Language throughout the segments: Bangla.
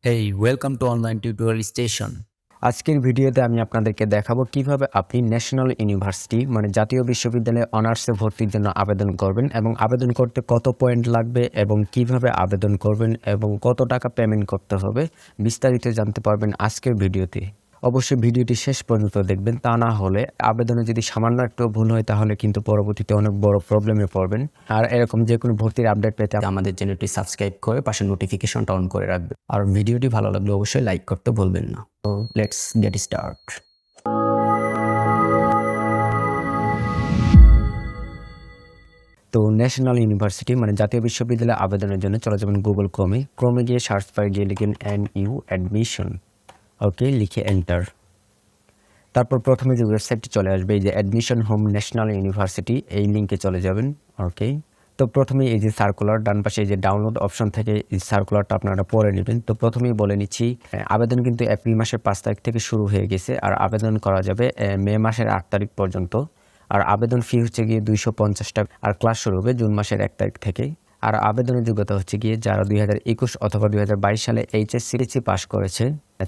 Hey, welcome to online tutorial station. আজকের ভিডিওতে আমি আপনাদেরকে দেখাবো কিভাবে আপনি ন্যাশনাল ইউনিভার্সিটি মানে জাতীয় বিশ্ববিদ্যালয়ে অনার্সে ভর্তির জন্য আবেদন করবেন এবং আবেদন করতে কত পয়েন্ট লাগবে এবং কিভাবে আবেদন করবেন এবং কত টাকা পেমেন্ট করতে হবে বিস্তারিত জানতে পারবেন আজকের ভিডিওতে। অবশ্যই ভিডিওটি শেষ পর্যন্ত দেখবেন, তা না হলে আবেদনে যদি সামান্য একটু ভুল হয় তাহলে কিন্তু পরবর্তীতে অনেক বড় প্রবলেমে পড়বেন। আর এরকম যে কোনো ভর্তির আপডেট পেতে আমাদের চ্যানেলটি সাবস্ক্রাইব করে পাশে নোটিফিকেশনটা অন করে রাখবেন। আর ভিডিওটি ভালো লাগলে অবশ্যই লাইক করতে ভুলবেন না। তো লেটস গেট স্টার্ট। তো ন্যাশনাল ইউনিভার্সিটি মানে জাতীয় বিশ্ববিদ্যালয়ে আবেদনের জন্য চলে যাবেন গুগল ক্রোমে গিয়ে সার্চ বারে গিয়ে লিখেন NU অ্যাডমিশন। ওকে, লিখে এন্টার। তারপর প্রথমে যে ওয়েবসাইটটি চলে আসবে এই যে অ্যাডমিশন হোম ন্যাশনাল ইউনিভার্সিটি, এই লিঙ্কে চলে যাবেন। ওকে, তো প্রথমেই এই যে সার্কুলার ডান পাশে এই যে ডাউনলোড অপশন থেকে এই সার্কুলারটা আপনারা পড়ে নেবেন। তো প্রথমেই বলে নিচ্ছি, আবেদন কিন্তু এপ্রিল মাসের 5 তারিখ থেকে শুরু হয়ে গেছে আর আবেদন করা যাবে মে মাসের 8 তারিখ পর্যন্ত। আর আবেদন ফি হচ্ছে গিয়ে 250 টাকা আর ক্লাস শুরু হবে জুন মাসের 1 তারিখ থেকে। আর আবেদনের যোগ্যতা হচ্ছে গিয়ে যারা 2021 অথবা 2022 সালে এইচএসসি পাস করেছে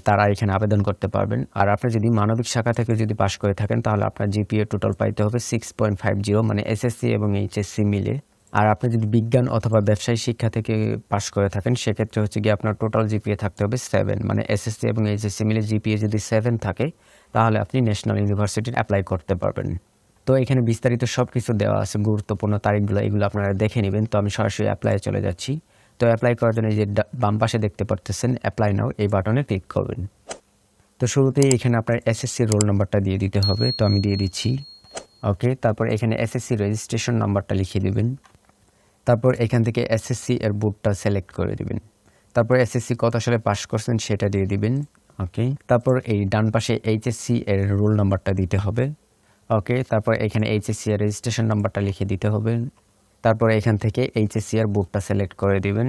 তারা এখানে আবেদন করতে পারবেন। আর আপনি যদি মানবিক শাখা থেকে যদি পাস করে থাকেন তাহলে আপনার জিপিএ টোটাল পাইতে হবে 6.50, মানে এসএসসি এবং এইচএসসি মিলে। আর আপনি যদি বিজ্ঞান অথবা ব্যবসায়ী শিক্ষা থেকে পাস করে থাকেন সেক্ষেত্রে হচ্ছে গিয়ে আপনার টোটাল জিপিএ থাকতে হবে 7, মানে এসএসসি এবং এইচএসসি মিলে জিপিএ যদি 7 থাকে তাহলে আপনি ন্যাশনাল ইউনিভার্সিটির অ্যাপ্লাই করতে পারবেন। তো এখানে বিস্তারিত সব কিছু দেওয়া আছে, গুরুত্বপূর্ণ তারিখগুলো এগুলো আপনারা দেখে নেবেন। তো আমি সরাসরি অ্যাপ্লাইয়ে চলে যাচ্ছি। তো অ্যাপ্লাই করার জন্য এই যে বাম পাশে দেখতে পারতেছেন অ্যাপ্লাই নাও, এই বাটনে ক্লিক করবেন। তো শুরুতেই এখানে আপনার এসএসসি রোল নাম্বারটা দিয়ে দিতে হবে, তো আমি দিয়ে দিচ্ছি। ওকে, তারপর এখানে এসএসসি রেজিস্ট্রেশন নাম্বারটা লিখে দিবেন। তারপর এখান থেকে এসএসসি এর বোর্ডটা সিলেক্ট করে দিবেন। তারপর এসএসসি কত সালে পাস করছেন সেটা দিয়ে দিবেন। ওকে, তারপর এই ডান পাশে এইচএসসি এর রোল নাম্বারটা দিতে হবে। ওকে, তারপর এখানে এইচএসসি এর রেজিস্ট্রেশন নাম্বারটা লিখে দিতে হবে। তারপর এখান থেকে এইচএসসি এর বোর্ডটা সিলেক্ট করে দিবেন।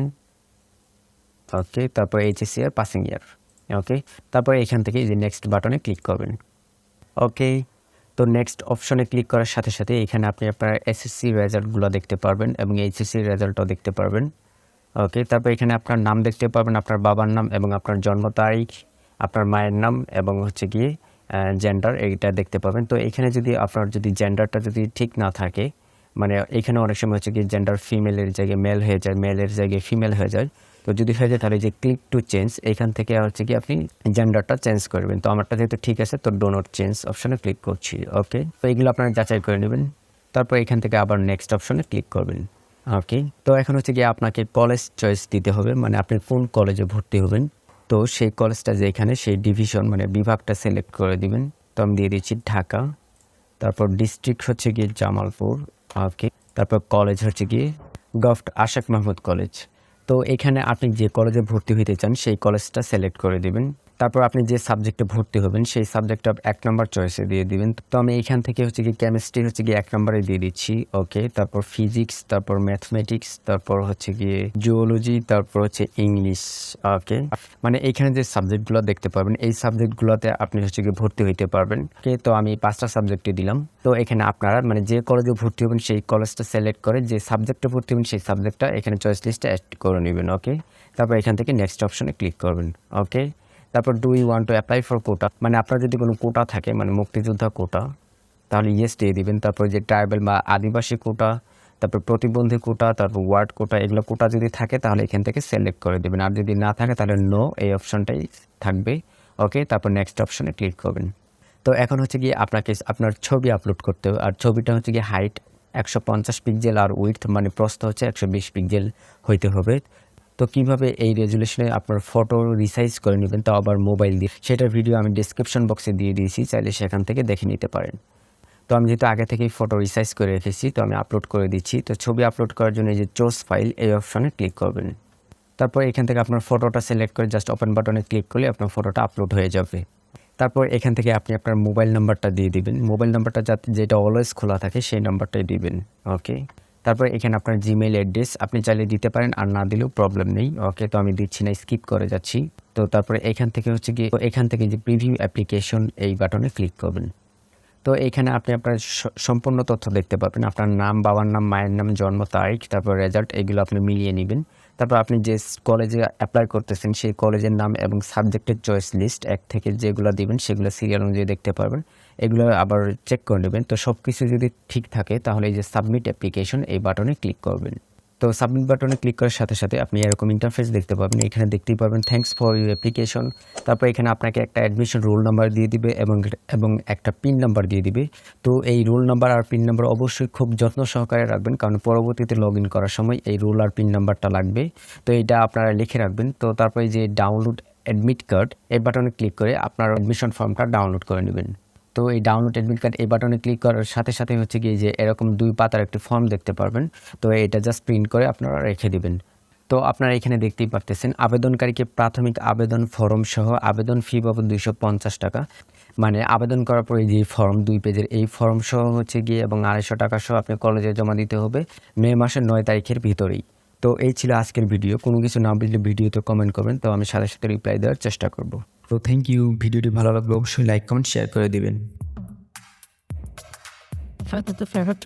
ওকে, তারপর এইচএসসি এর পাসিং ইয়ার। ওকে, তারপর এখান থেকে এই যে নেক্সট বাটনে ক্লিক করবেন। ওকে, তো নেক্সট অপশনে ক্লিক করার সাথে সাথে এখানে আপনি আপনার এসএসসি রেজাল্টগুলো দেখতে পারবেন এবং এইচএসসি রেজাল্টও দেখতে পারবেন। ওকে, তারপর এখানে আপনার নাম দেখতে পারবেন, আপনার বাবার নাম এবং আপনার জন্ম তারিখ, আপনার মায়ের নাম এবং হচ্ছে গিয়ে জেন্ডার, এইটা দেখতে পাবেন। তো এখানে যদি আপনার যদি জেন্ডারটা যদি ঠিক না থাকে, মানে এখানে অনেক সময় হচ্ছে গিয়ে জেন্ডার ফিমেলের জায়গায় মেল হয়ে যায়, মেলের জায়গায় ফিমেল হয়ে যায়। তো যদি হয়ে যায় তাহলে যে ক্লিক টু চেঞ্জ এখান থেকে হচ্ছে কি আপনি জেন্ডারটা চেঞ্জ করবেন। তো আমারটা যেহেতু ঠিক আছে তো ডো নট চেঞ্জ অপশনে ক্লিক করছি। ওকে, তো এইগুলো আপনারা যাচাই করে নেবেন। তারপর এখান থেকে আবার নেক্সট অপশনে ক্লিক করবেন। ওকে, তো এখন হচ্ছে গিয়ে আপনাকে কলেজ চয়েস দিতে হবে, মানে আপনি কোন কলেজে ভর্তি হবেন। তো সেই কলেজটা যেখানে সেই ডিভিশন মানে বিভাগটা সিলেক্ট করে দিবেন। তো আমি দিয়ে দিচ্ছি ঢাকা। তারপর ডিস্ট্রিক্ট হচ্ছে গিয়ে জামালপুর। ওকে, তারপর কলেজ হচ্ছে গিয়ে গভট আশাক মাহমুদ কলেজ। তো এখানে আপনি যে কলেজে ভর্তি হইতে চান সেই কলেজটা সিলেক্ট করে দিবেন। তারপর আপনি যে সাবজেক্টে ভর্তি হবেন সেই সাবজেক্টটা 1 নম্বর চয়েসে দিয়ে দিবেন। তো আমি এখান থেকে হচ্ছে কি কেমিস্ট্রি হচ্ছে গিয়ে 1 নম্বরে দিয়ে দিচ্ছি। ওকে, তারপর ফিজিক্স, তারপর ম্যাথমেটিক্স, তারপর হচ্ছে গিয়ে জিওলজি, তারপর হচ্ছে ইংলিশ। ওকে, মানে এইখানে যে সাবজেক্টগুলো দেখতে পারবেন এই সাবজেক্টগুলোতে আপনি হচ্ছে গিয়ে ভর্তি হইতে পারবেন। ওকে, তো আমি 5টা সাবজেক্টে দিলাম। তো এখানে আপনারা মানে যে কলেজে ভর্তি হবেন সেই কলেজটা সিলেক্ট করে যে সাবজেক্টে ভর্তি হবেন সেই সাবজেক্টটা এখানে চয়েস লিস্টে অ্যাড করে নেবেন। ওকে, তারপর এখান থেকে নেক্সট অপশনে ক্লিক করবেন। ওকে, তারপর do you want to apply for quota, মানে আপনার যদি কোনো কোটা থাকে মানে মুক্তিযোদ্ধা কোটা তাহলে ইয়েস দিয়ে দিবেন। তারপর যে ট্রাইবাল বা আদিবাসী কোটা, তারপর প্রতিবন্ধী কোটা, তারপর ওয়ার্ড কোটা, এগুলো কোটা যদি থাকে তাহলে এখান থেকে সিলেক্ট করে দেবেন। আর যদি না থাকে তাহলে নো এই অপশনটাই থাকবে। ওকে, তারপর নেক্সট অপশনে ক্লিক করবেন। তো এখন হচ্ছে গিয়ে আপনাকে আপনার ছবি আপলোড করতে হবে। আর ছবিটা হচ্ছে গিয়ে হাইট 150 পিক্সেল আর উইডথ মানে প্রস্থ হচ্ছে 120 পিক্সেল হইতে হবে। তো কিভাবে এই রেজুলেশনে আপনার ফটো রিসাইজ করে নেবেন তাও আবার মোবাইল দিয়ে, সেটার ভিডিও আমি ডিসক্রিপশন বক্সে দিয়ে দিয়েছি, চাইলে সেখান থেকে দেখে নিতে পারেন। তো আমি যেহেতু আগে থেকেই ফটো রিসাইজ করে রেখেছি তো আমি আপলোড করে দিচ্ছি। তো ছবি আপলোড করার জন্য এই যে চুজ ফাইল এই অপশনে ক্লিক করবেন। তারপর এখান থেকে আপনার ফটোটা সিলেক্ট করে জাস্ট ওপেন বাটনে ক্লিক করলে আপনার ফটোটা আপলোড হয়ে যাবে। তারপর এখান থেকে আপনি আপনার মোবাইল নাম্বারটা দিয়ে দিবেন। মোবাইল নাম্বারটা যেটা অলওয়েজ খোলা থাকে সেই নাম্বারটাই দিবেন। ওকে, তারপর এখানে আপনার জিমেইল অ্যাড্রেস আপনি চাইলে দিতে পারেন আর না দিলেও প্রবলেম নেই। ওকে, তো আমি দিচ্ছি না, স্কিপ করে যাচ্ছি। তো তারপরে এখান থেকে হচ্ছে গিয়ে এখান থেকে যে প্রিভিউ অ্যাপ্লিকেশন এই বাটনে ক্লিক করবেন। তো এখানে আপনি আপনার সম্পূর্ণ তথ্য দেখতে পাবেন, আপনার নাম, বাবার নাম, মায়ের নাম, জন্ম তারিখ, তারপর রেজাল্ট, এগুলো আপনি মিলিয়ে নেবেন। তারপর আপনি যে কলেজে অ্যাপ্লাই করতেছেন সেই কলেজের নাম এবং সাবজেক্টের চয়েস লিস্ট 1 থেকে যেগুলো দিবেন সেগুলো সিরিয়াল অনুযায়ী দেখতে পারবেন। এগুলো আবার চেক করে নেবেন। তো সব কিছু যদি ঠিক থাকে তাহলে এই যে সাবমিট অ্যাপ্লিকেশন এই বাটনে ক্লিক করবেন। তো সাবমিট বাটনে ক্লিক করার সাথে সাথে আপনি এরকম ইন্টারফেস দেখতে পাবেন। এখানে দেখতেই পাবেন থ্যাঙ্কস ফর ইউর অ্যাপ্লিকেশন। তারপর এখানে আপনাকে একটা অ্যাডমিশন রোল নাম্বার দিয়ে দিবে এবং একটা পিন নাম্বার দিয়ে দিবে। তো এই রোল নাম্বার আর পিন নাম্বার অবশ্যই খুব যত্ন সহকারে রাখবেন, কারণ পরবর্তীতে লগ ইন করার সময় এই রোল আর পিন নাম্বারটা লাগবে। তো এটা আপনারা লিখে রাখবেন। তো তারপরে যে ডাউনলোড অ্যাডমিট কার্ড এই বাটনে ক্লিক করে আপনার অ্যাডমিশন ফর্মটা ডাউনলোড করে নেবেন। তো এই ডাউনলোড অ্যাডমিট কার্ড এই বাটনে ক্লিক করার সাথে সাথে হচ্ছে কি যে এরকম 2 পাতার একটি ফর্ম দেখতে পারবেন। তো এটা জাস্ট প্রিন্ট করে আপনারা রেখে দিবেন। তো আপনারা এখানে দেখতেই পারতেছেন আবেদনকারীকে প্রাথমিক আবেদন ফরম সহ আবেদন ফি বাবদ 250 টাকা, মানে আবেদন করার পরে যে ফর্ম 2 পেজের এই ফর্ম সহ হচ্ছে গিয়ে এবং 250 টাকা সহ আপনি কলেজে জমা দিতে হবে মে মাসের 9 তারিখের ভিতরেই। তো এই ছিল আজকের ভিডিও। কোনো কিছু না বুঝলে ভিডিওতে কমেন্ট করবেন, তো আমি সাথে সাথে রিপ্লাই দেওয়ার চেষ্টা করব। তো থ্যাংক ইউ। ভিডিওটি ভালো লাগলে অবশ্যই লাইক কমেন্ট শেয়ার করে দিবেন। Favorite.